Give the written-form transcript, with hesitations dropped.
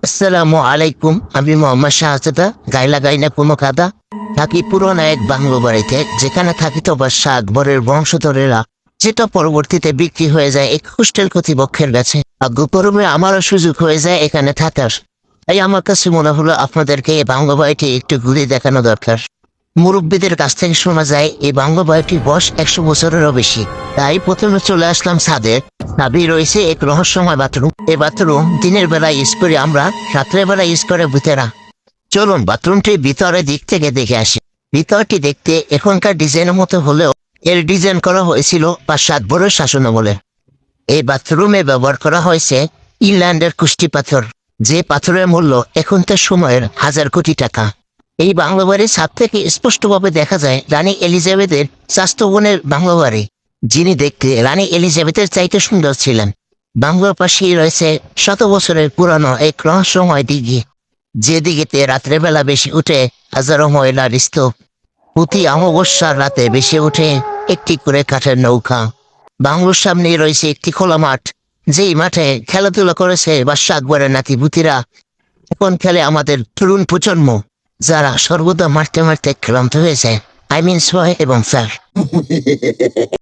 আসসালামু আলাইকুম। আমি মোহাম্মদ শাহজাদা। গাইলা গাইনা কোনো কাদা। থাকি পুরোনো এক বাংলো বাড়িতে, যেখানে থাকিত বাদশা আকবরের বংশধরেরা, যেটা পরবর্তীতে বিক্রি হয়ে যায় এক হোস্টেল কর্তৃপক্ষের কাছে। ভাগ্যক্রমে আমারও সুযোগ হয়ে যায় এখানে থাকার। তাই আমার কাছে মনে হলো আপনাদেরকে এই বাংলো বাড়িটি একটু ঘুরে দেখানো দরকার। মুরব্বীদের কাছ থেকে শোনা যায় এই বাংলো বাড়িটির বয়স 100 বছরেরও বেশি। তাই প্রথমে চলে আসলাম ছাদে। ছাদে রয়েছে এক রহস্যময় বাথরুম। এই বাথরুম দিনের বেলা ইউজ করি আমরা, রাত্রের বেলা ইউজ করে ভূতেরা। চলুন বাথরুমটি ভিতরের দিক থেকে দেখে আসি। ভিতরটি দেখতে এখনকার ডিজাইনের মতো হলেও এর ডিজাইন করা হয়েছিল 5-7 শাসনামলে। এই বাথরুমে ব্যবহার করা হয়েছে ইংল্যান্ডের কুষ্টি পাথর, যে পাথরের মূল্য এখনকার সময়ের 1000 কোটি টাকা। এই বাংলো বাড়ির ছাদ থেকে স্পষ্টভাবে দেখা যায় রানী এলিজাবেথের স্বাস্থ্য বোনের বাংলো বাড়ি, যিনি দেখতে রানী এলিজাবেথের চাইতে সুন্দর ছিলেন। বাংলোর পাশেই রয়েছে 100 বছরের পুরানো এক রহস্যময় দিঘি, যে দিঘিতে রাত্রেবেলা বেশি উঠে হাজারো ময়লার স্তূপ। প্রতি অমাবস্যার রাতে বেশি উঠে একটি করে কাঠের নৌকা। বাংলোর সামনেই রয়েছে একটি খোলা মাঠ, যেই মাঠে খেলাধুলা করেছে বাদশা আকবরের নাতিপুতিরা। এখন খেলে আমাদের তরুণ প্রজন্ম, যারা সর্বদা মারতে মারতে ক্লান্ত হয়েছে। আই মিন সোয় এবং স্যার।